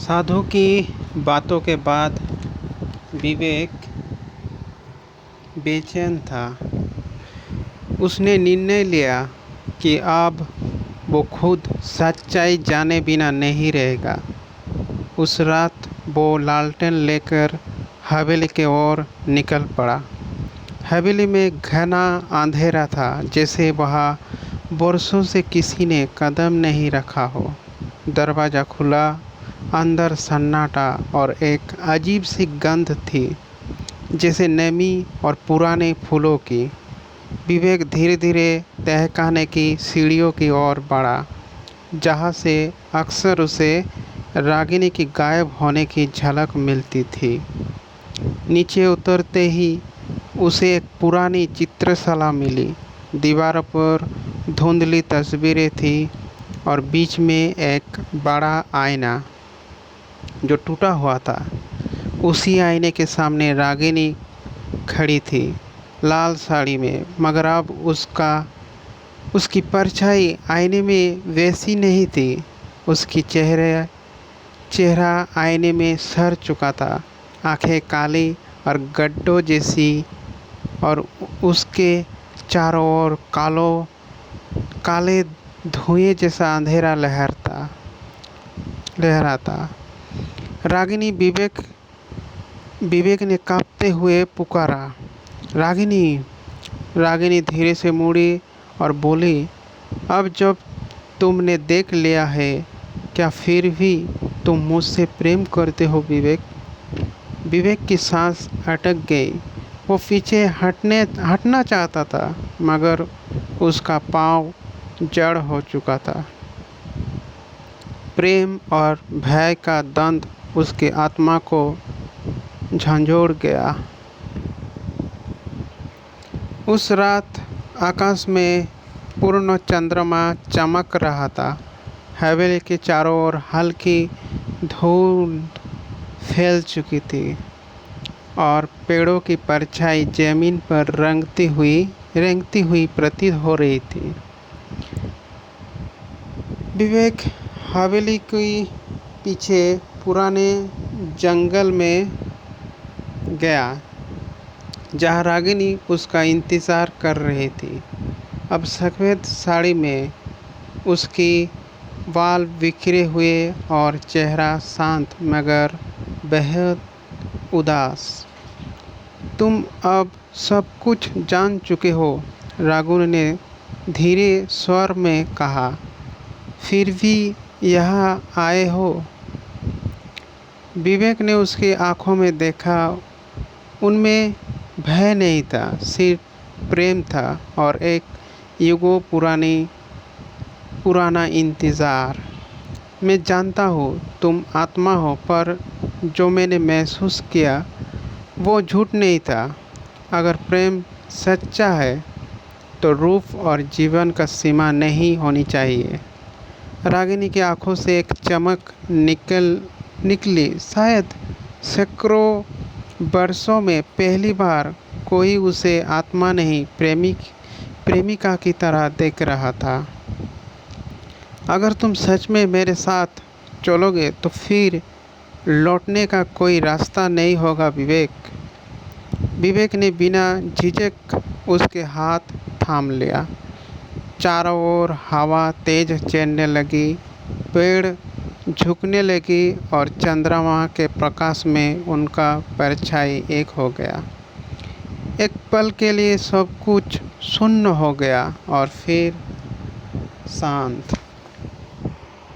साधु की बातों के बाद विवेक बेचैन था। उसने निर्णय लिया कि अब वो खुद सच्चाई जाने बिना नहीं रहेगा। उस रात वो लालटेन लेकर हवेली की ओर निकल पड़ा। हवेली में घना अंधेरा था, जैसे वहाँ वर्षों से किसी ने कदम नहीं रखा हो। दरवाज़ा खुला, अंदर सन्नाटा और एक अजीब सी गंध थी, जैसे नमी और पुराने फूलों की। विवेक धीरे धीरे तहखाने की सीढ़ियों की ओर बढ़ा, जहाँ से अक्सर उसे रागिनी की गायब होने की झलक मिलती थी। नीचे उतरते ही उसे एक पुरानी चित्रशाला मिली। दीवारों पर धुंधली तस्वीरें थी और बीच में एक बड़ा आईना जो टूटा हुआ था। उसी आईने के सामने रागिनी खड़ी थी, लाल साड़ी में, मगर अब उसकी परछाई आईने में वैसी नहीं थी। उसकी चेहरा आईने में सड़ चुका था, आंखें काली और गड्ढों जैसी, और उसके चारों ओर काले धुएं जैसा अंधेरा लहराता। रागिनी, विवेक ने कांपते हुए पुकारा, रागिनी। रागिनी धीरे से मुड़ी और बोली, अब जब तुमने देख लिया है, क्या फिर भी तुम मुझसे प्रेम करते हो विवेक? विवेक की सांस अटक गई। वो पीछे हटना चाहता था, मगर उसका पाँव जड़ हो चुका था। प्रेम और भय का द्वंद्व उसकी आत्मा को झंझोड़ गया। उस रात आकाश में पूर्ण चंद्रमा चमक रहा था। हवेली के चारों ओर हल्की धूल फैल चुकी थी और पेड़ों की परछाई जमीन पर रेंगती हुई प्रतीत हो रही थी। विवेक हवेली के पीछे पुराने जंगल में गया, जहाँ रागिनी उसका इंतज़ार कर रही थी। अब सफ़ेद साड़ी में, उसकी बाल बिखरे हुए और चेहरा शांत मगर बेहद उदास। तुम अब सब कुछ जान चुके हो, रागिनी ने धीरे स्वर में कहा, फिर भी यहाँ आए हो? विवेक ने उसकी आंखों में देखा। उनमें भय नहीं था, सिर्फ प्रेम था और एक युगों पुराना इंतज़ार। मैं जानता हूँ तुम आत्मा हो, पर जो मैंने महसूस किया वो झूठ नहीं था। अगर प्रेम सच्चा है तो रूप और जीवन का सीमा नहीं होनी चाहिए। रागिनी की आंखों से एक चमक निकली। शायद सैकड़ों वर्षों में पहली बार कोई उसे आत्मा नहीं, प्रेमिका की तरह देख रहा था। अगर तुम सच में मेरे साथ चलोगे तो फिर लौटने का कोई रास्ता नहीं होगा विवेक। विवेक ने बिना झिझक उसके हाथ थाम लिया। चारों ओर हवा तेज चलने लगी, पेड़ झुकने लगी और चंद्रमा के प्रकाश में उनका परछाई एक हो गया। एक पल के लिए सब कुछ शून्य हो गया और फिर शांत।